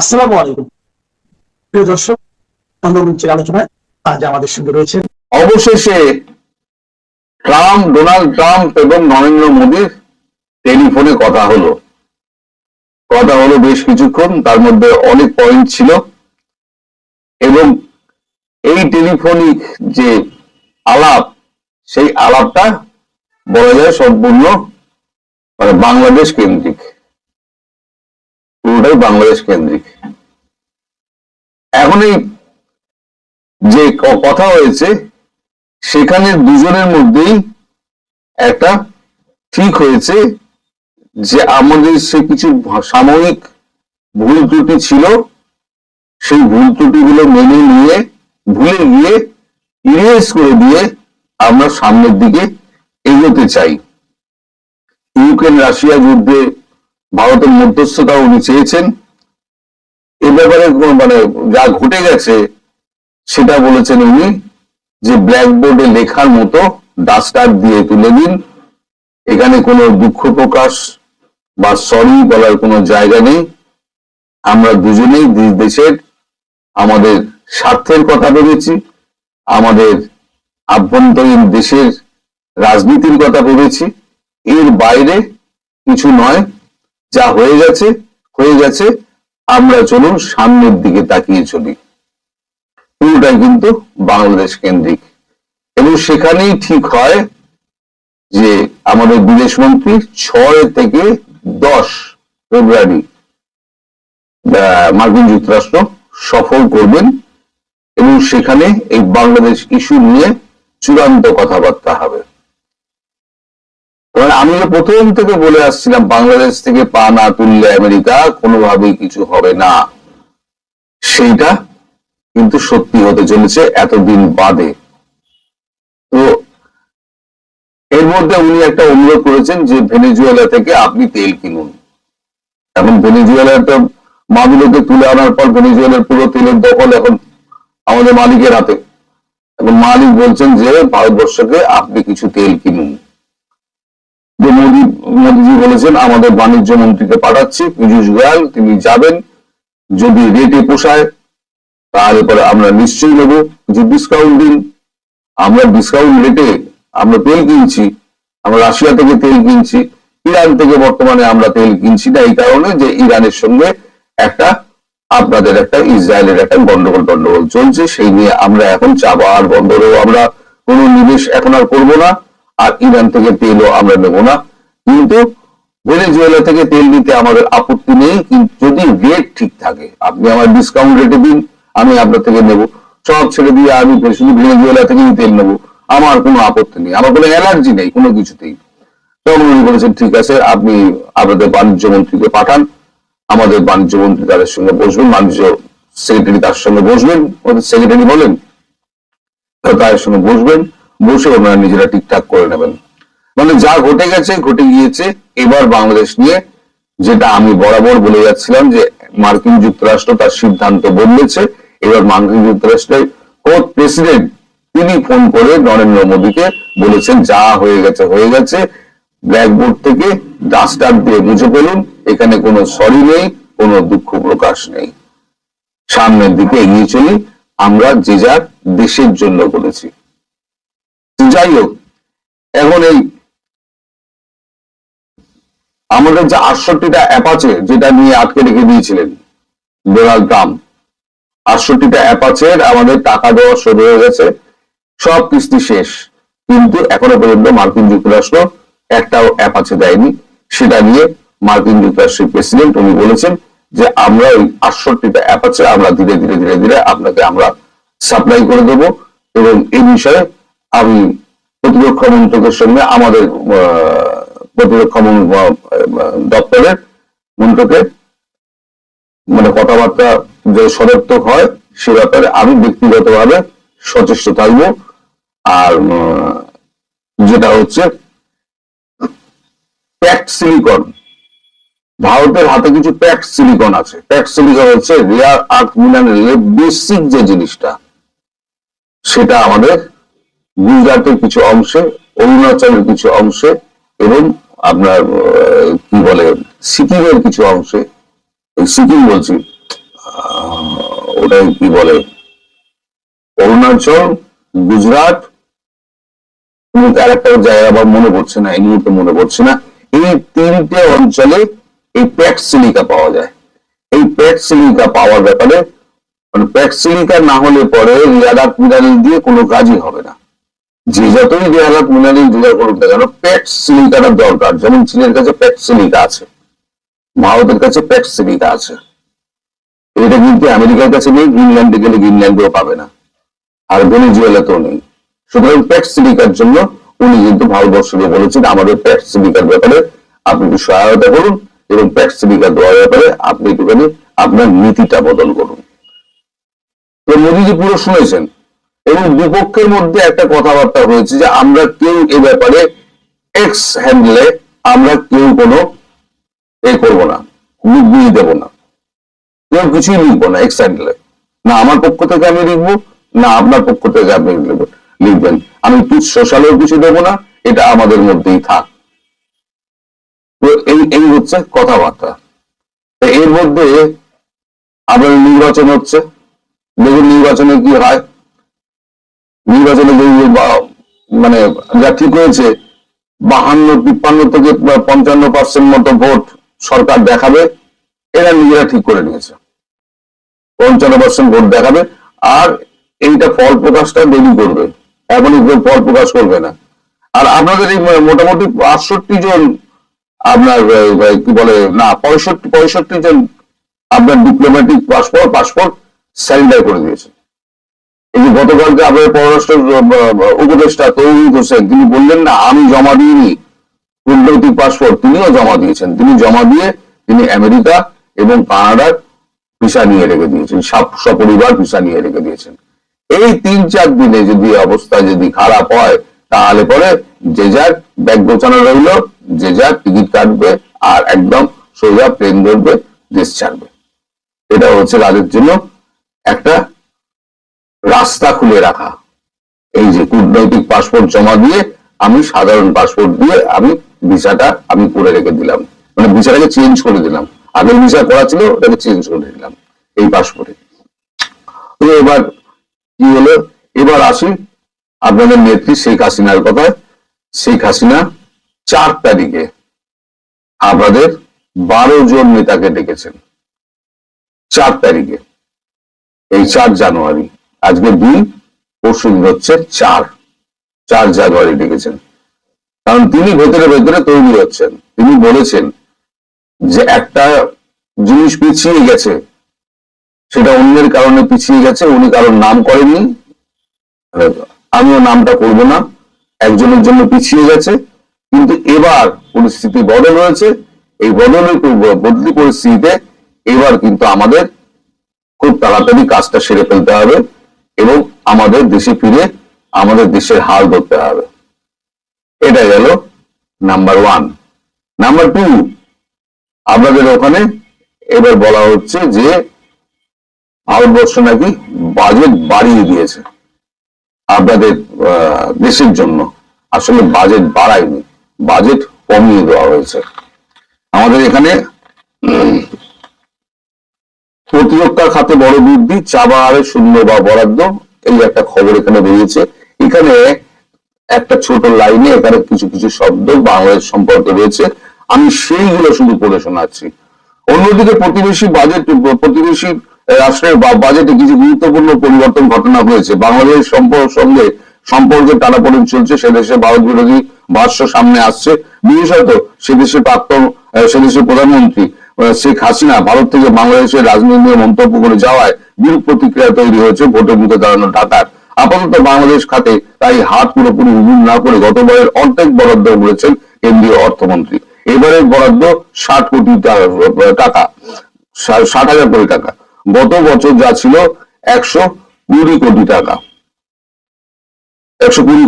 আসসালামু আলাইকুম প্রিয় দর্শক, আন্দোলনের আলোচনায় আজ আমাদের সঙ্গে রয়েছেন অবশেষে ডোনাল্ড ট্রাম্প এবং নরেন্দ্র মোদীর টেলিফোনে কথা হলো বেশ কিছুক্ষণ, তার মধ্যে অনেক পয়েন্ট ছিল এবং এই টেলিফোনিক যে আলাপ, সেই আলাপটা বলা যায় সম্পূর্ণ বাংলাদেশ কেন্দ্রিক, পুরোটাই বাংলাদেশ কেন্দ্রিক। এখন এই যে কথা হয়েছে সেখানে দুজনের মধ্যেই একটা ঠিক হয়েছে যে আমাদের সে কিছু সাময়িক ভুল ত্রুটি ছিল, সেই ভুল ত্রুটিগুলো মেনে নিয়ে ভুলে গিয়ে ইরেজ করে দিয়ে আমরা সামনের দিকে এগোতে চাই। ইউক্রেন রাশিয়া যুদ্ধে ভারতের মধ্যস্থতা উনি চেয়েছেন। এ ব্যাপারে যা ঘটে গেছে সেটা বলেছেন উনি যে ব্ল্যাকবোর্ডে লেখার মতো ডাস্টার দিয়ে তুলে দিন, এখানে কোনো দুঃখ প্রকাশ বা সরি বলার কোনো জায়গা নেই। আমরা দুজনেই দেশের আমাদের স্বার্থের কথা ভেবেছি, আমাদের আভ্যন্তরীণ দেশের রাজনীতির কথা ভেবেছি, এর বাইরে কিছু নয়। যা হয়ে গেছে, আমরা চলুন সামনের দিকে তাকিয়ে চলি। পুরোটাই কিন্তু বাংলাদেশ কেন্দ্রিক এবং সেখানেই ঠিক হয় যে আমাদের বিদেশমন্ত্রী 6 থেকে 10 ফেব্রুয়ারি মার্কিন যুক্তরাষ্ট্র সফর করবেন এবং সেখানে এই বাংলাদেশ ইস্যু নিয়ে চূড়ান্ত কথাবার্তা হবে। আমি প্রথম থেকে বলে আসছিলাম বাংলাদেশ থেকে পা না তুললে আমেরিকা কোনোভাবেই কিছু হবে না, সেইটা কিন্তু সত্যি হতে চলেছে এতদিন বাদে। তো এর মধ্যে উনি একটা অনুরোধ করেছেন যে ভেনেজুয়েলা থেকে আপনি তেল কিনুন। এখন ভেনেজুয়েলার তো মাদুলোকে তুলে আনার পর ভেনেজুয়েলার পুরো তেলের দখল এখন আমাদের মালিকের হাতে। এখন মালিক বলছেন যে ভারতবর্ষকে আপনি কিছু তেল কিনুন। মোদীজি বলেছেন আমাদের বাণিজ্য মন্ত্রীকে পাঠাচ্ছি, পীযূষ গোয়াল, তিনি যাবেন, যদি রেটে পোষায় তাহলে পরে আমরা নিশ্চয়ই নেব, কিছু ডিসকাউন্ট দিন। আমরা ডিসকাউন্ট রেটে আমরা তেল কিনছি, আমরা রাশিয়া থেকে তেল কিনছি, ইরান থেকে বর্তমানে আমরা তেল কিনছি না, এই কারণে যে ইরানের সঙ্গে আপনাদের একটা ইসরায়েলের একটা গন্ডগোল চলছে, সেই নিয়ে আমরা এখন চাবার বন্দরেও আমরা কোনো নিবেশ এখন আর করবো না, আর ইরান থেকে তেলও আমরা নেব না। কিন্তু ভেনেজুয়েলা থেকে তেল নিতে আমাদের আপত্তি নেই, কিন্তু যদি রেট ঠিক থাকে, আপনি আমার ডিসকাউন্ট রেটে দিন, আমি আপনার থেকে নেব, সব ছেড়ে দিয়ে আমি শুধু ভেনেজুয়েলা থেকেই তেল নেবো, আমার কোনো আপত্তি নেই, আমার কোনো অ্যালার্জি নেই কোনো কিছুতেই। তখন উনি বলেছেন ঠিক আছে, আপনি আপনাদের বাণিজ্য মন্ত্রীকে পাঠান, আমাদের বাণিজ্য মন্ত্রী তাদের সঙ্গে বসবেন, বাণিজ্য সেক্রেটারি তার সঙ্গে বসবেন, ওদের সেক্রেটারি বলেন, তাদের সঙ্গে বসবেন, বসে ওনারা নিজেরা ঠিকঠাক করে নেবেন। মানে যা ঘটে গিয়েছে। এবার বাংলাদেশ নিয়ে যেটা আমি বরাবর বলে যাচ্ছিলাম যে মার্কিন যুক্তরাষ্ট্র তার সিদ্ধান্ত বদলেছে। এবার মার্কিন যুক্তরাষ্ট্রের কোর্ট প্রেসিডেন্ট তিনি ফোন করে নরেন্দ্র মোদীকে বলেছেন যা হয়ে গেছে, ব্ল্যাকবোর্ড থেকে ডাস্টার দিয়ে মুছে ফেলুন, এখানে কোনো সরি নেই, কোনো দুঃখ প্রকাশ নেই, সামনের দিকে এগিয়ে চলি, আমরা যে যার দেশের জন্য করেছি। যাই হোক, এখন এই আমাদের যে 68টা অ্যাপাচে যেটা নিয়ে আটকে রেখে দিয়েছিলেন ডোনাল্ড ট্রাম্প, 68টা অ্যাপাচের আমাদের টাকা দেওয়া শুরু হয়ে গেছে, সব কিস্তি শেষ, কিন্তু এখনো পর্যন্ত মার্কিন যুক্তরাষ্ট্র একটাও অ্যাপাচে দেয়নি। সেটা নিয়ে মার্কিন যুক্তরাষ্ট্রের প্রেসিডেন্ট উনি বলেছেন যে আমরা ওই 68টা অ্যাপাচে আমরা ধীরে ধীরে আপনাকে আমরা সাপ্লাই করে দেব, এবং এই বিষয়ে আমি প্রতিরক্ষা মন্ত্রকের সঙ্গে আমাদের প্রতিরক্ষা দপ্তরের মন্ত্রকের কথাবার্তা যে সদর্থক হয় সে ব্যাপারে আমি ব্যক্তিগতভাবে সচেষ্ট থাকবো। আর যেটা হচ্ছে প্যাকড সিলিকন, ভারতের হাতে কিছু প্যাকড সিলিকন আছে। প্যাকড সিলিকন হচ্ছে রেয়ার আর্থ মিনারেলের বেসিক যে জিনিসটা, সেটা আমাদের গুজরাটের কিছু অংশে, অরুণাচলের কিছু অংশে এবং আপনার কি বলে সিকিমের কিছু অংশে, সিকিম বলছি, ওটাই কি বলে, অরুণাচল, গুজরাট এবং আর একটা জায়গা আবার মনে পড়ছে না, এই মুহূর্তে মনে পড়ছে না। এই তিনটে অঞ্চলে এই প্যাক্স সিলিকা পাওয়া যায়। এই প্যাক্স সিলিকা পাওয়ার ব্যাপারে মানে প্যাক্স সিলিকা না হলে পরে রিয়ার আর্থ মিনারেল দিয়ে কোনো কাজই হবে না। যে যতই রিয়ার আর্থ মিনারেল ডিলার করুক না কেন, প্যাক্স সিলিকাটা দরকার। যেমন চীনের কাছে প্যাক্স সিলিকা আছে, ভারতের কাছে প্যাক্স সিলিকা আছে, এটা কিন্তু আমেরিকার কাছে নেই, গ্রিনল্যান্ডে গেলে গ্রিনল্যান্ডেও পাবে না, আর ভেনেজুয়েলাতেও নেই। সুতরাং প্যাক্স সিলিকার জন্য উনি কিন্তু ভারতবর্ষকে বলেছেন আমাদের প্যাক্স সিলিকার ব্যাপারে আপনি একটু সহায়তা করুন এবং প্যাক্স সিলিকা দেওয়ার ব্যাপারে আপনি একটুখানি আপনার নীতিটা বদল করুন। তো মোদীজি পুরো শুনেছেন এবং দুপক্ষের মধ্যে একটা কথাবার্তা হয়েছে যে আমরা কেউ এ ব্যাপারে এক্স হ্যান্ডেলে আমরা কেউ কোনো এ করবো না, বিবৃতি দেবো না, কেউ কিছুই লিখবো না এক্স হ্যান্ডেলে, না আমার পক্ষ থেকে আমি লিখবো না আপনার পক্ষ থেকে আপনি লিখবেন, আমি সোশ্যালেও কিছু দেবো না, এটা আমাদের মধ্যেই থাক। তো এই হচ্ছে কথাবার্তা। এর মধ্যে আপনার নির্বাচন হচ্ছে, দেখুন নির্বাচনে কি হয়। নির্বাচনে মানে যা ঠিক হয়েছে 52-53 থেকে 55% মতো ভোট সরকার দেখাবে, এরা নিজেরা ঠিক করে নিয়েছে। 55% ভোট দেখাবে, আর এইটা ফল প্রকাশটা দেরি করবে, এখনই ফল প্রকাশ করবে না। আর আপনাদের এই মোটামুটি 68 জন আপনার কি বলে না 65 জন আপনার ডিপ্লোম্যাটিক পাসপোর্ট স্যারেন্ডার করে দিয়েছে। এই যে গতকালকে আপনার পররাষ্ট্র উপদেষ্টা তৌহিদ হোসেন তিনি বললেন না আমি জমা দিইনি কূটনৈতিক পাসপোর্ট, তিনিও জমা দিয়েছেন। তিনি জমা দিয়ে তিনি আমেরিকা এবং কানাডার ভিসা নিয়ে রেখে দিয়েছেন, সপরিবার ভিসা নিয়ে রেখে দিয়েছেন। এই 3-4 দিনে যদি অবস্থা যদি খারাপ হয় তাহলে পরে যে যার ব্যাগ গোছানো রইল, যে যার টিকিট কাটবে আর একদম সোজা প্লেন ধরবে, দেশ ছাড়বে। এটা হচ্ছে তাদের জন্য একটা রাস্তা খুলে রাখা। এই যে কূটনৈতিক পাসপোর্ট জমা দিয়ে আমি সাধারণ পাসপোর্ট দিয়ে আমি ভিসাটা আমি করে রেখে দিলাম, মানে ভিসাটাকে চেঞ্জ করে দিলাম, আগের ভিসা করা ছিল ওটাকে চেঞ্জ করে দিলাম এই পাসপোর্টে। তো এবার কি হলো, এবার আসি আপনাদের নেত্রী শেখ হাসিনার কথায়। শেখ হাসিনা 4 তারিখে আপনাদের 12 জন নেতাকে ডেকেছেন। 4 তারিখে, এই 4 জানুয়ারি, আজকে 2, পরশু দিন হচ্ছে 4 জানুয়ারি ডেকেছেন। কারণ তিনি ভেতরে ভেতরে তৈরি হচ্ছেন। তিনি বলেছেন যে একটা জিনিস পিছিয়ে গেছে, সেটা অন্যের কারণে পিছিয়ে গেছে, উনি কারণ নাম করেননি, আমিও নামটা করবো না, একজনের জন্য পিছিয়ে গেছে। কিন্তু এবার পরিস্থিতি বদল হয়েছে, এই বদলি পরিস্থিতিতে এবার কিন্তু আমাদের খুব তাড়াতাড়ি কাজটা সেরে ফেলতে হবে এবং আমাদের দেশে ফিরে আমাদের দেশের হাল ধরতে হবে। এটা গেল নাম্বার 1। নাম্বার 2, আপনাদের ওখানে এবার বলা হচ্ছে যে ভারতবর্ষ নাকি বাজেট বাড়িয়ে দিয়েছে আপনাদের দেশের জন্য। আসলে বাজেট বাড়ায়নি, বাজেট কমিয়ে দেওয়া হয়েছে। আমাদের এখানে প্রতিরক্ষা খাতে বড় বৃদ্ধি, চা বাহারে শূন্য বা বরাদ্দ, এই একটা খবর এখানে বেরিয়েছে। এখানে একটা ছোট লাইনে এখানে কিছু কিছু শব্দ বাংলাদেশ সম্পর্কে রয়েছে, আমি সেইগুলো শুধু পড়ে শোনাচ্ছি। অন্যদিকে প্রতিবেশী রাষ্ট্রের বাজেটে কিছু গুরুত্বপূর্ণ পরিবর্তন ঘটনা হয়েছে। বাংলাদেশ সঙ্গে সম্পর্কে টানাপোড়েন চলছে, সে দেশে ভারত বিরোধী ভাষ্য সামনে আসছে। বিশেষত সেদেশের প্রধানমন্ত্রী শেখ হাসিনা ভারত থেকে বাংলাদেশের রাজনীতি নিয়ে মন্তব্য করে যাওয়ায় বিরূপ প্রতিক্রিয়া তৈরি হয়েছে ভোটের মুখে দাঁড়ানো ঢাকার। আপাতত বাংলাদেশ খাতে তাই হাত পুরোপুরি উন্নয়ন না করে গতবারের অর্ধেক বরাদ্দ করেছেন কেন্দ্রীয় অর্থমন্ত্রী। এবারের বরাদ্দ 60 কোটি টাকা, 60,000 কোটি টাকা। গত বছর যা ছিল 120 কোটি টাকা, 120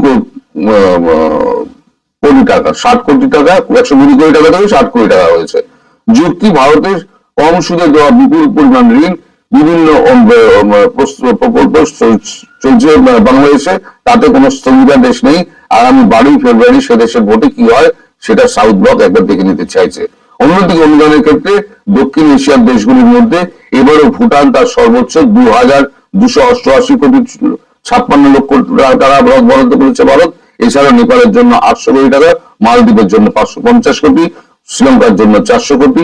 কোটি টাকা, 60 কোটি টাকা, 120 কোটি টাকা থেকে 60 কোটি টাকা হয়েছে। যুক্তি, ভারতের কম সুদে দেওয়া বিপুল পরিমাণ ঋণ, বিভিন্ন প্রকল্প চলছে বাংলাদেশে, তাতে কোনো স্থগিতাদেশ নেই। আগামী 12 ফেব্রুয়ারি সে দেশের ভোটে কি হয় সেটা সাউথ ব্লক একবার দেখে নিতে চাইছে। অন্যদিকে অনুদানের ক্ষেত্রে দক্ষিণ এশিয়ার দেশগুলির মধ্যে এবারও ভুটান তার সর্বোচ্চ 2,288,56 টাকা বরাদ্দ করেছে ভারত। এছাড়া নেপালের জন্য 800 কোটি টাকা, মালদ্বীপের জন্য 550 কোটি, শ্রীলঙ্কার জন্য 400 কোটি,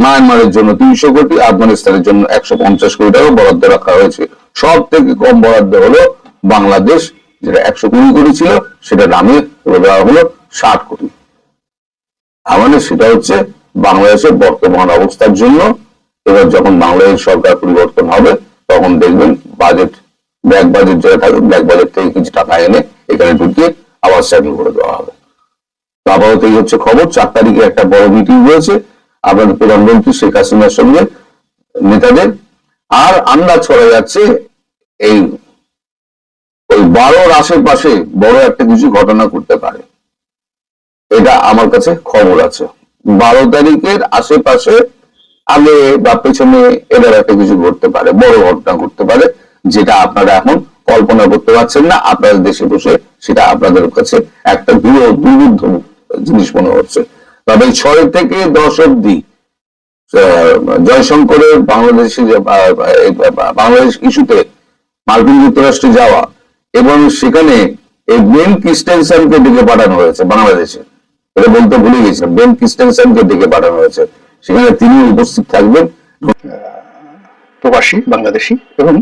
মায়ানমারের জন্য 300 কোটি, আফগানিস্তানের জন্য 150 কোটি টাকা বরাদ্দ রাখা হয়েছে। সব থেকে কম বরাদ্দ হলো বাংলাদেশ, যেটা 120 কোটি ছিল, সেটা নামে দেওয়া হলো 60 কোটি। মানে সেটা হচ্ছে বাংলাদেশের বর্তমান অবস্থার জন্য। এবার যখন বাংলাদেশ সরকার পরিবর্তন হবে তখন দেখবেন ব্যাক বাজেট যেটা থাকবে, ব্যাক বাজেট থেকে কিছু টাকা এনে এখানে ঢুকিয়ে আবার সেটেল করে দেওয়া হবে। আপাতত এই হচ্ছে খবর। 4 তারিখে একটা বড় মিটিং হয়েছে আপনাদের প্রধানমন্ত্রী শেখ হাসিনার সঙ্গে নেতাদের। আর আন্দাজ করা যাচ্ছে এই ওই 12-র আশেপাশে বড় একটা কিছু ঘটনা করতে পারে, এটা আমার কাছে খবর আছে। 12 তারিখের আশেপাশে আগে বা পেছনে এদের একটা কিছু ঘটতে পারে, বড় ঘটনা ঘটতে পারে, যেটা আপনারা এখন কল্পনা করতে পারছেন না। আপনাদের দেশে বসে সেটা আপনাদের কাছে একটা দুর্বোধ্য জিনিস মনে হচ্ছে। তবে 6 থেকে 10 অব্দি জয়শঙ্করের বাংলাদেশ ইস্যুতে মার্কিন যুক্তরাষ্ট্রে যাওয়া এবং সেখানে এই বেন ক্রিস্টেনসনকে ডেকে পাঠানো হয়েছে বাংলাদেশে, এটা বলতে ভুলে গেছিলাম, বেন ক্রিস্টেনসনকে ডেকে পাঠানো হয়েছে, সেখানে তিনি উপস্থিত থাকবেন। প্রবাসী বাংলাদেশি এবং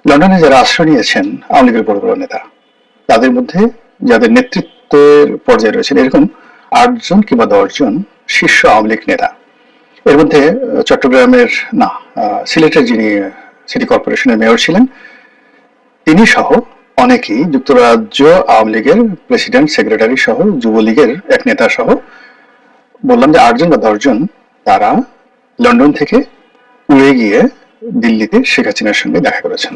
লন্ডনে যারা আশ্রয় নিয়েছেন আওয়ামী লীগের বড় বড় নেতা, তাদের মধ্যে যাদের নেতৃত্বের পর্যায়ে রয়েছেন এরকম 8 জন কিংবা 10 জন শীর্ষ আওয়ামী লীগ নেতা। এর মধ্যে চট্টগ্রামের সিলেটের যিনি সিটি কর্পোরেশনের মেয়র ছিলেন তিনি সহ অনেকেই, যুক্তরাজ্য আওয়ামী লীগের প্রেসিডেন্ট সেক্রেটারি সহ, যুবলীগের এক নেতা সহ, বললাম যে 8 জন বা 10 জন, তারা লন্ডন থেকে উড়ে গিয়ে দিল্লিতে শেখ হাসিনার সঙ্গে দেখা করেছেন।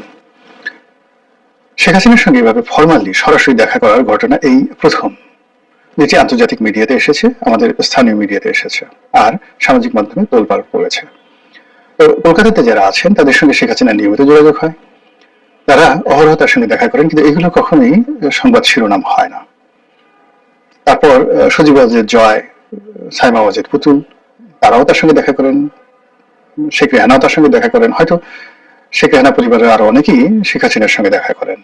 শেখ হাসিনার সঙ্গে এভাবে ফর্মালি সরাসরি দেখা করার ঘটনা এই প্রথম, যেটি আন্তর্জাতিক মিডিয়াতে এসেছে, আমাদের স্থানীয় মিডিয়াতে এসেছে, আর সামাজিক মাধ্যমে তোলপাড় পড়েছে। তো কলকাতাতে যারা আছেন তাদের সঙ্গে শেখ হাসিনার নিয়মিত যোগাযোগ হয়, তারা অহরহ তার সঙ্গে দেখা করেন, কিন্তু এগুলো কখনোই সংবাদ শিরোনাম হয় না। তারপর সজীব ওয়াজেদ জয়, সাইমা ওয়াজেদ পুতুল, তারাও তার সঙ্গে দেখা করেন, শেখ রেহানাও তার সঙ্গে দেখা করেন, হয়তো শেখ রেহানা পরিবারের আরো অনেকেই শেখ হাসিনার সঙ্গে দেখা করেন।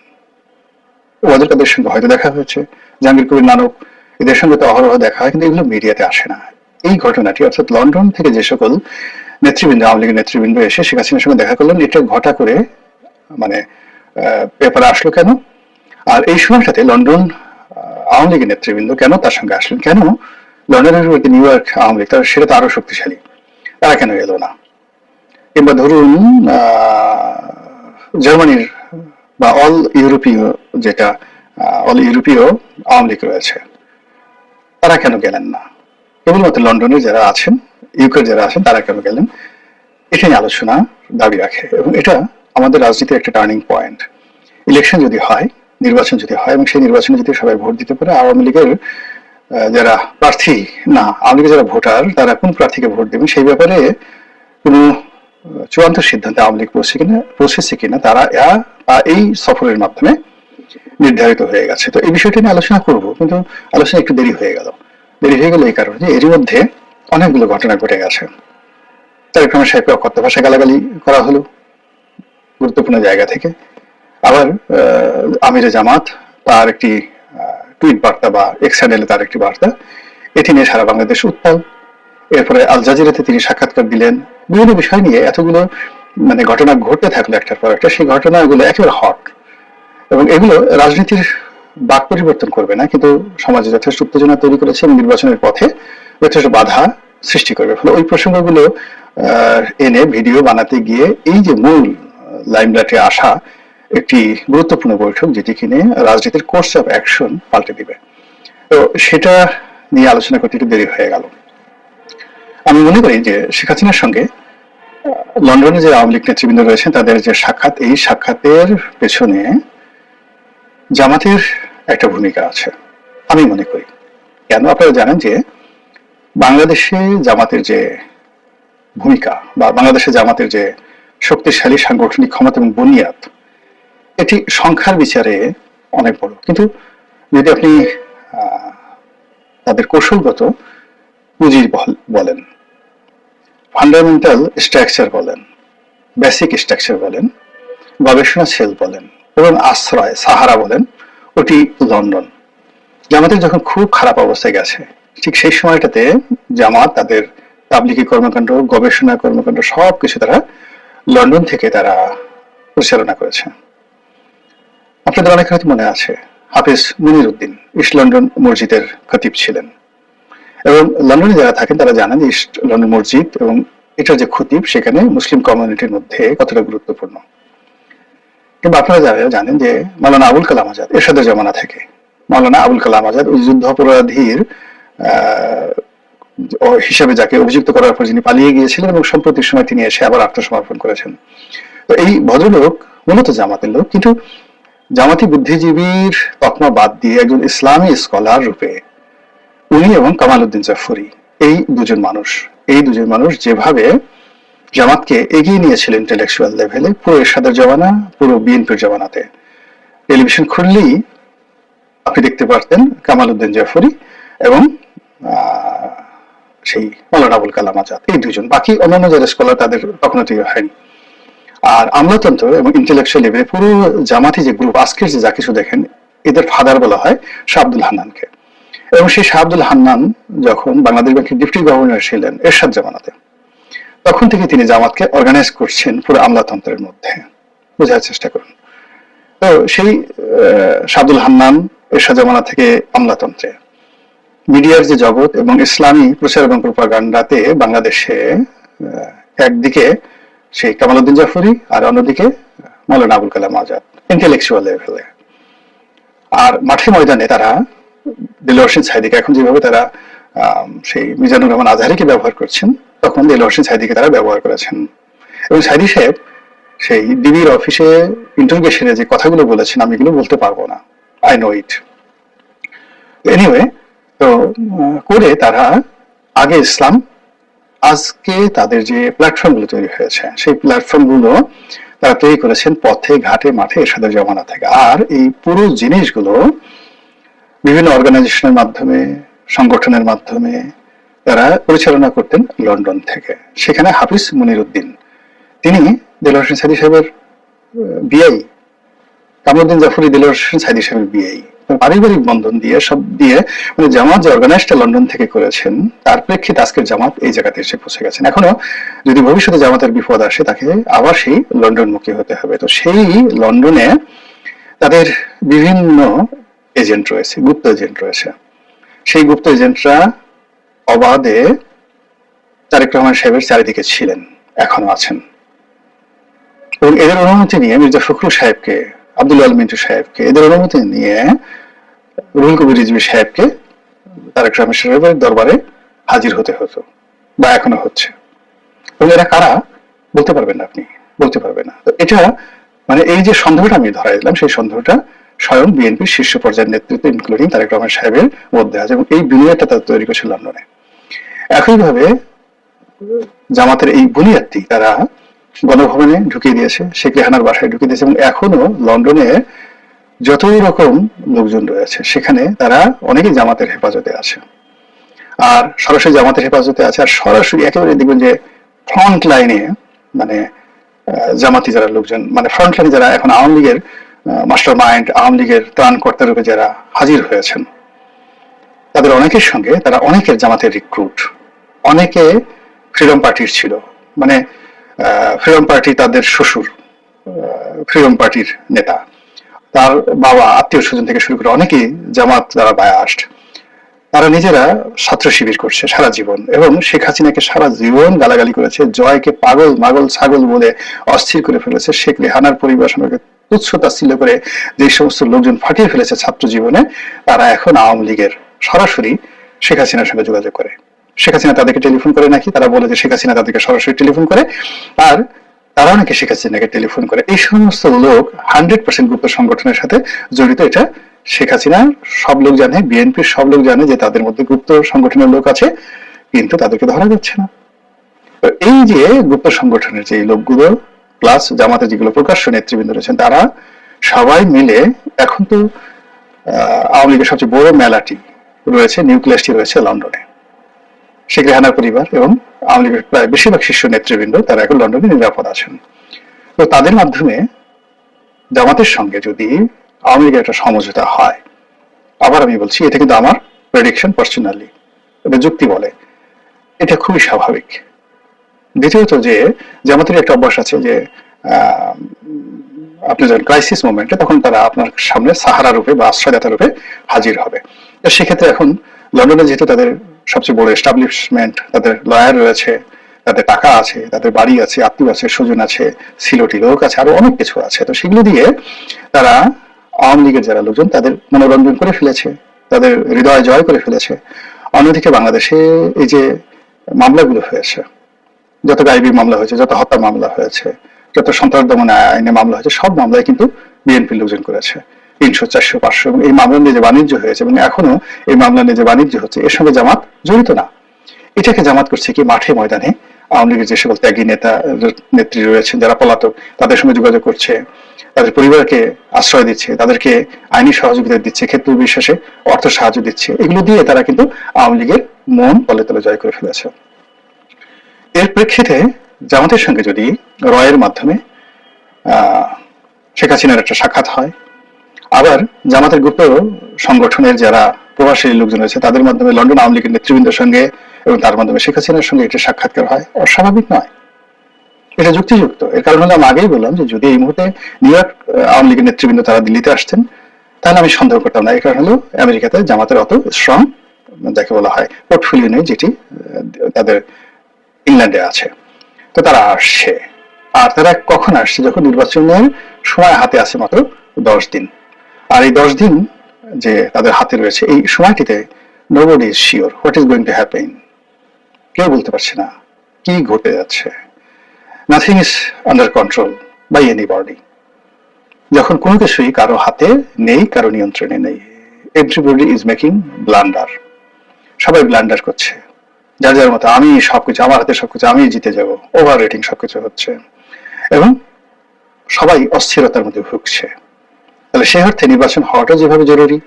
ওয়াজেদ কাদের সঙ্গে হয়তো দেখা হয়েছে, জাহাঙ্গীর কবির নানক, এদের সঙ্গে তো অহরহ দেখা হয়, কিন্তু এগুলো মিডিয়াতে আসে না। এই ঘটনাটি, অর্থাৎ লন্ডন থেকে যে সকল নেতৃবৃন্দ, আওয়ামী লীগের নেতৃবৃন্দ এসে শেখ হাসিনার সঙ্গে দেখা করলেন, এটা ঘটা করে মানে পেপারে আসলো কেন? আর এই সময়টাতে লন্ডন আওয়ামী লীগের নেতৃবৃন্দ কেন তার সঙ্গে আসলেন? কেন লন্ডনের নিউ ইয়র্ক আওয়ামী লীগ, সেটা তো আরো শক্তিশালী, তারা কেন এলো না? কিংবা ধরুন জার্মানির বা অল ইউরোপীয়, যেটা অল ইউরোপীয় আওয়ামী লীগ রয়েছে, তারা কেন গেলেন না? কেবলমাত্র লন্ডনের যারা আছেন, ইউকের যারা আছেন, তারা কেন গেলেন? এটা নিয়ে আলোচনা দাবি রাখে এবং এটা আমাদের রাজনীতির একটা টার্নিং পয়েন্ট। ইলেকশন যদি হয়, নির্বাচন যদি হয়, এবং সেই নির্বাচনে যদি সবাই ভোট দিতে পারে, আওয়ামী লীগের যারা প্রার্থী, না আওয়ামী লীগের যারা ভোটার, তারা কোন প্রার্থীকে ভোট দেবেন সেই ব্যাপারে কোনো চূড়ান্ত সিদ্ধান্তে আওয়ামী লীগ পৌঁছেছে কিনা, তারা এই সফরের মাধ্যমে নির্ধারিত হয়ে গেছে। তো এই বিষয়টি নিয়ে আলোচনা করব, কিন্তু আলোচনা একটু দেরি হয়ে গেল এই কারণে যে এরই মধ্যে অনেকগুলো ঘটনা ঘটে গেছে। তারেক রহমান সাহেবকে অকথ্য ভাষায় গালাগালি করা হলো গুরুত্বপূর্ণ জায়গা থেকে। আবার আমিরে জামাত তার একটি টুইট বার্তা বা এক্স চ্যানেলে তার একটি বার্তা, এটি নিয়ে সারা বাংলাদেশ উত্তাল। এরপরে আল জাজিরাতে তিনি সাক্ষাৎকার দিলেন। বিভিন্ন বিষয় নিয়ে এতগুলো মানে ঘটনা ঘটতে থাকলো একটার পর একটা, সেই ঘটনাগুলো একেবারে হট, এবং এগুলো রাজনীতির বাক পরিবর্তন করবে না, কিন্তু সমাজে যথেষ্ট উত্তেজনা তৈরি করেছে এবং নির্বাচনের পথে যথেষ্ট বাধা সৃষ্টি করবে। ফলে ওই প্রসঙ্গগুলো এনে ভিডিও বানাতে গিয়ে এই যে মূল লাইমলাইটে আসা একটি গুরুত্বপূর্ণ বৈঠক, যেটি কিনে রাজনীতির কোর্স অফ অ্যাকশন পাল্টে দিবে, তো সেটা নিয়ে আলোচনা করতে একটু দেরি হয়ে গেল। আমি মনে করি যে শেখ হাসিনার সঙ্গে লন্ডনে যে আওয়ামী লীগ নেতৃবৃন্দ রয়েছেন তাদের যে সাক্ষাৎ, এই সাক্ষাতের পেছনে জামাতের একটা ভূমিকা আছে আমি মনে করি। কেন? আপনারা জানেন যে বাংলাদেশে জামাতের যে ভূমিকা বা বাংলাদেশে জামাতের যে শক্তিশালী সাংগঠনিক ক্ষমতা এবং বুনিয়াদ, এটি সংখ্যার বিচারে অনেক বড়, কিন্তু যদি আপনি তাদের কৌশলগত পুঁজি বলেন, ফান্ডামেন্টাল স্ট্রাকচার বলেন, বেসিক স্ট্রাকচার বলেন, গবেষণা সেল বলেন এবং আশ্রয় সাহারা বলেন, ওটি লন্ডন। জামাতের যখন খুব খারাপ অবস্থায় গেছে, ঠিক সেই সময়টাতে জামাত তাদের তাবলিগি কর্মকাণ্ড, গবেষণা কর্মকাণ্ড সবকিছু তারা লন্ডন থেকে তারা পরিচালনা করেছে। আপনাদের অনেক হয়তো মনে আছে, হাফিজ মুনিরউদ্দিন ইস্ট লন্ডন মসজিদের খতিব ছিলেন, এবং লন্ডনে যারা থাকেন তারা জানেন ইস্ট লন্ডন মসজিদ এবং এটার যে খতিব সেখানে মুসলিম কমিউনিটির মধ্যে কতটা গুরুত্বপূর্ণ। কিন্তু আপনারা যারা জানেন যে মাওলানা আবুল কালাম আজাদ এরশাদের জমানা থেকে, মাওলানা আবুল কালাম আজাদ ওই যুদ্ধাপরাধীর হিসাবে যাকে অভিযুক্ত করার পর যিনি পালিয়ে গিয়েছিলেন এবং সম্প্রতির সময় তিনি এসে আবার আত্মসমর্পণ করেছেন। তো এই ভদ্রলোক মূলত জামাতের লোক, কিন্তু জামাতি বুদ্ধিজীবীর তকমা বাদ দিয়ে একজন ইসলামী স্কলার রূপে উনি এবং কামাল উদ্দিন জাফরি এই দুজন মানুষ যেভাবে জামাতকে এগিয়ে নিয়েছিলেন ইন্টেলেকচুয়াল লেভেলে, পুরো এরশাদের জমানা, পুরো বিএনপির জমানাতে টেলিভিশন খুললেই আপনি দেখতে পারতেন কামাল উদ্দিন জাফরি এবং সেই মাওলানা আবুল কালাম আজাদ, এই দুজন। বাকি অন্যান্য যারা স্কলার তাদের কখনো তৈরি হয়নি। আর আমলাতন্ত্র এবং ইন্টেলেকচুয়াল লেভেলে পুরো জামাতি যে গ্রুপ, আজকের যে যা কিছু দেখেন, এদের ফাদার বলা হয় শাহ আব্দুল হান্নানকে। এবং সেই শাহ আব্দুল হান্নান যখন বাংলাদেশ ব্যাংকের ডেপুটি গভর্নর ছিলেন এরশাদ জামানাতে, তখন থেকে তিনি জামাতকে অর্গানাইজ করছেন পুরো আমলাতন্ত্রের মধ্যে। বোঝার চেষ্টা করুন। তো সেই শাহ আব্দুল হান্নান এরশাদ জামানা থেকে আমলাতন্ত্রে, মিডিয়ার যে জগৎ এবং ইসলামী প্রচার এবং প্রোপাগান্ডাতে বাংলাদেশে একদিকে সেই কামাল উদ্দিন জাফরি আর অন্যদিকে মাওলানা আবুল কালাম আজাদ ইন্টেলেকচুয়াল লেভেলে। আর মাঠে ময়দানে তারা দেলোয়ার হোসেন সাঈদীকে এখন যেভাবে তারা সেই মিজানুর রহমান আজহারিকে ব্যবহার করছেন, তখন দেলোয়ার হোসেন সাঈদীকে তারা ব্যবহার করেছেন। এবং সাঈদী সাহেব সেই ডিবির অফিসে ইন্টারোগেশনে যে কথাগুলো বলেছেন আমি এগুলো বলতে পারবো না, আই নো ইট। এনিওয়ে, তো করে তারা আগে ইসলাম, আজকে তাদের যে প্ল্যাটফর্ম গুলো তৈরি হয়েছে সেই প্ল্যাটফর্ম গুলো তারা তৈরি করেছেন পথে ঘাটে মাঠে এরশাদের জমানা থেকে। আর এই পুরো জিনিসগুলো বিভিন্ন অর্গানাইজেশনের মাধ্যমে, সংগঠনের মাধ্যমে তারা পরিচালনা করতেন লন্ডন থেকে। সেখানে হাফিজ মুনিরউদ্দিন তিনি দেলোয়ার হোসেন সাঈদী সাহেবের বিআই, কামরুদ্দিন জাফরি দেলোয়ার হোসেন সাঈদী সাহেবের বিআই, পারিবারিক বন্ধন দিয়ে সব দিয়ে মানে জামাত যে অর্গানাইজটা লন্ডন থেকে করেছেন তার প্রেক্ষিতে আজকের জামাত এই জায়গাতে এসে পৌঁছে গেছেন। এখনো যদি ভবিষ্যতে জামাতের বিপদ আসে তাকে আবার সেই লন্ডনমুখী হতে হবে। তো সেই লন্ডনে তাদের বিভিন্ন এজেন্ট রয়েছে, গুপ্ত এজেন্ট রয়েছে। সেই গুপ্ত এজেন্টরা অবাধে তারেক রহমান সাহেবের চারিদিকে ছিলেন, এখনো আছেন। এবং এদের অনুমতি নিয়ে মির্জা ফখরুল সাহেবকে, আব্দুল আল মিন্টু সাহেবকে, এদের অনুমতি নিয়ে রুহুল কবির রিজভী সাহেবকে তারেক রহমান সাহেবের দরবারে হাজির হতে হতো, বা এখনো হচ্ছে। এবং এরা কারা বলতে পারবেন না, আপনি বলতে পারবেন না। তো এটা মানে এই যে সন্দেহটা আমি ধরাই দিলাম, সেই সন্দেহটা স্বয়ং বিএনপির শীর্ষ পর্যায়ের নেতৃত্ব ইনক্লুডিং তারেক রহমান সাহেবের মধ্যে আছে, এবং এই বুনিয়াদটা তারা তৈরি করেছে লন্ডনে। একইভাবে জামাতের এই বুনিয়াদটি তারা গণভবনে ঢুকিয়ে দিয়েছে, শেখ রেহানার বাসায় ঢুকিয়ে দিয়েছে, এবং এখনো লন্ডনে যত রকম লোকজন রয়েছে সেখানে তারা অনেকেই জামাতের হেফাজতে আছে, আর সরাসরি জামাতের হেফাজতে আছে, আর সরাসরি একেবারে দেখবেন যে ফ্রন্ট লাইনে মানে জামাতি যারা লোকজন, মানে ফ্রন্ট লাইনে যারা এখন আওয়ামী লীগের মাস্টার মাইন্ড, আওয়ামী লীগের ত্রাণকর্তা রূপে যারা হাজির হয়েছেন, তাদের অনেকের সঙ্গে তারা অনেকের জামাতের রিক্রুট, অনেকে ফ্রিডম পার্টির ছিল, মানে ফ্রিডম পার্টি তাদের শ্বশুর ফ্রিডম পার্টির নেতা, তার বাবা, আত্মীয় স্বজন থেকে শুরু করে অনেকেই জামাত যারা বায়াস্ট, তারা নিজেরা ছাত্র শিবির করছে সারা জীবন, এবং শেখ হাসিনাকে সারা জীবন গালাগালি করেছে, জয়কে পাগল মাগল ছাগল বলে অস্থির করে ফেলেছে, শেখ রেহানার পরিবার সম্পর্কে তুচ্ছ তাচ্ছিল্য করে যে সমস্ত লোকজন ফাটিয়ে ফেলেছে ছাত্র জীবনে, তারা এখন আওয়ামী লীগের সরাসরি শেখ হাসিনার সঙ্গে যোগাযোগ করে। শেখ হাসিনা তাদেরকে টেলিফোন করে নাকি, তারা বলে যে শেখ হাসিনা তাদেরকে সরাসরি টেলিফোন করে, আর তারা নাকি শেখ হাসিনাকে টেলিফোন করে। এই সমস্ত লোক 100% গুপ্ত সংগঠনের সাথে জড়িত। এটা শেখ হাসিনার সব লোক জানে, বিএনপির সব লোক জানে যে তাদের মধ্যে গুপ্ত সংগঠনের লোক আছে, কিন্তু তাদেরকে ধরা যাচ্ছে না। এই যে গুপ্ত সংগঠনের যে লোকগুলো প্লাস জামাতে যেগুলো প্রকাশ্য নেতৃবৃন্দ রয়েছেন, তারা সবাই মিলে এখন তো আওয়ামী লীগের সবচেয়ে বড় মেলাটি রয়েছে, নিউক্লিয়াসটি রয়েছে লন্ডনে। শেখ রেহানার পরিবার এবং আওয়ামী লীগের প্রায় বেশিরভাগ শীর্ষ নেতৃবৃন্দ তারা এখন লন্ডনে নিরাপদ আছেন। তো তাদের মাধ্যমে জামাতের সঙ্গে যদি আওয়ামী লীগের একটা সমঝোতা হয়, আবার আমি বলছি এটা কিন্তু আমার প্রেডিকশন পার্সোনালি, এটা যুক্তি বলে, এটা খুবই স্বাভাবিক। দ্বিতীয়ত যে জামাতের একটা অভ্যাস আছে যে আপনি যখন ক্রাইসিস মোমেন্টে তখন তারা আপনার সামনে সাহারা রূপে বা আশ্রয়দাতা রূপে হাজির হবে। তো সেক্ষেত্রে এখন লন্ডনে যেহেতু তাদের সবচেয়ে বড় এস্টাবলিশমেন্ট, তাদের লয়ার রয়েছে, তাদের টাকা আছে, তাদের বাড়ি আছে, আত্মীয় আছে, স্বজন আছে, সিলোটি লোক আছে, আরো অনেক কিছু আছে। তো সেগুলো দিয়ে তারা আওয়ামী লীগের যারা লোকজন তাদের মনোরঞ্জন করে ফেলেছে, তাদের হৃদয় জয় করে ফেলেছে। অন্যদিকে বাংলাদেশে এই যে মামলাগুলো হয়েছে, যত গায়েবী মামলা হয়েছে, যত হত্যা মামলা হয়েছে, যত সন্ত্রাস দমন আইনে মামলা হয়েছে, সব মামলায় কিন্তু বিএনপির লোকজন করেছে। 300, 400, 500 এবং এই মামলা নিয়ে যে বাণিজ্য হয়েছে এবং এখনো এই মামলা নিয়ে যে বাণিজ্য হচ্ছে, এর সঙ্গে জামাত জড়িত না। এটাকে জামাত করছে কি মাঠে ময়দানে আওয়ামী লীগের যে সকল ত্যাগী নেতা নেত্রী রয়েছেন যারা পলাতক, তাদের সঙ্গে যোগাযোগ করছে, তাদের পরিবারকে আশ্রয় দিচ্ছে, তাদেরকে আইনি সহযোগিতা দিচ্ছে, ক্ষেত্র বিশেষে অর্থ সাহায্য দিচ্ছে। এগুলো দিয়ে তারা কিন্তু আওয়ামী লীগের মন তলে তলে জয় করে ফেলেছে। এর প্রেক্ষিতে জামাতের সঙ্গে যদি রয়ের মাধ্যমে শেখ হাসিনার একটা সাক্ষাৎ হয়, আবার জামাতের গুপ্ত সংগঠনের যারা প্রবাসী লোকজন রয়েছে তাদের মাধ্যমে লন্ডন আওয়ামী লীগের নেতৃবৃন্দের সঙ্গে এবং তার মাধ্যমে শেখ হাসিনার সঙ্গে একটা সাক্ষাৎকার হয়, অস্বাভাবিক নয়, এটা যুক্তিযুক্ত। এর কারণ হলো আমি আগেই বললাম যে যদি এই মুহূর্তে নিউ ইয়র্ক আওয়ামী লীগের নেতৃবৃন্দ তারা দিল্লিতে আসতেন তাহলে আমি সন্দেহ করতাম না। এর কারণ হলো আমেরিকাতে জামাতের অত স্ট্রং যাকে বলা হয় পোর্টফোলিও নেই, যেটি তাদের ইংল্যান্ডে আছে। তো তারা আসছে, আর তারা কখন আসছে? যখন নির্বাচনের সময় হাতে আছে মাত্র 10 দিন। আর এই 10 দিন যে তাদের হাতে রয়েছে, এই সময়টিতে nobody is sure what is going to happen. কেউ বলতে পারছে না কি ঘটে যাচ্ছে। Nothing is under control by anybody. যখন কোনো কিছুই কারো হাতে নেই, কারো নিয়ন্ত্রণে নেই, এভরিবডি ইজ মেকিং ব্লান্ডার। সবাই ব্লান্ডার করছে যার যার মতো, আমি সবকিছু, আমার হাতে সবকিছু, আমি জিতে যাব, ওভার রেটিং সবকিছু হচ্ছে এবং সবাই অস্থিরতার মধ্যে ভুগছে। তাহলে সে অর্থে নির্বাচন হওয়াটা যেভাবে জরুরি,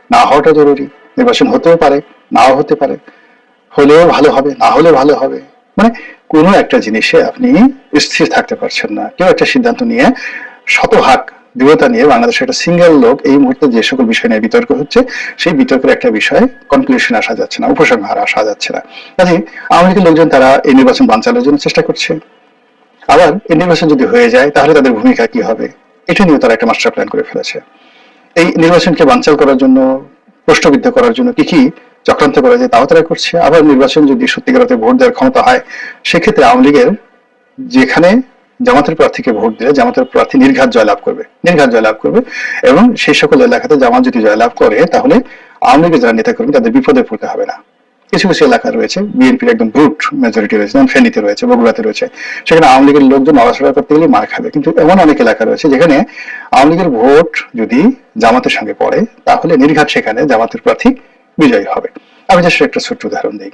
না হওয়াটা জরুরি। নির্বাচন হতেও পারে, নাও হতে পারে, হলেও ভালো হবে, না হলে ভালো হবে। মানে কোনো একটা জিনিসে আপনি স্থির থাকতে পারছেন না। কেউ একটা সিদ্ধান্ত নিয়ে শতভাগ দৃঢ়তা নিয়ে বাংলাদেশের একটা সিঙ্গেল লোক এই মুহূর্তে যে সকল বিষয় নিয়ে বিতর্ক হচ্ছে, সেই বিতর্কের একটা বিষয়ে কনক্লুশন আসা যাচ্ছে না, উপসংহার আসা যাচ্ছে না। কাজে আওয়ামী লীগের লোকজন তারা এই নির্বাচন বানচালের জন্য চেষ্টা করছে। আবার এই নির্বাচন যদি হয়ে যায় তাহলে তাদের ভূমিকা কি হবে, এটা নিয়েও তারা একটা মাস্টার প্ল্যান করে ফেলেছে। এই নির্বাচনকে বানচাল করার জন্য, প্রশ্নবিদ্ধ করার জন্য কি কি চক্রান্ত করা যায় তাও তারা করছে। আবার নির্বাচন যদি সত্যিকার অর্থে ভোট দেওয়ার ক্ষমতা হয়, সেক্ষেত্রে আওয়ামী লীগের যেখানে জামাতের প্রার্থীকে ভোট দিলে জামাতের প্রার্থী নির্ঘাত জয়লাভ করবে, নির্ঘাত জয়লাভ করবে, এবং সেই সকল এলাকাতে জামাত যদি জয়লাভ করে তাহলে আওয়ামী লীগের যারা নেতা কর্মী তাদের বিপদে পড়তে হবে না। কিছু কিছু এলাকা রয়েছে বিএনপির একদম ব্রুট মেজরিটি রয়েছে, যেমন ফেনীতে রয়েছে, বগুড়াতে রয়েছে, সেখানে আওয়ামী লীগের লোকজন নড়াচড়া করতে গেলে মার খাবে। কিন্তু এমন অনেক এলাকা রয়েছে যেখানে আওয়ামী লীগের ভোট যদি জামাতের সঙ্গে পড়ে তাহলে নির্ঘাত সেখানে জামাতের প্রার্থী বিজয়ী হবে। আমি জাস্ট একটা ছোট্ট উদাহরণ দিই।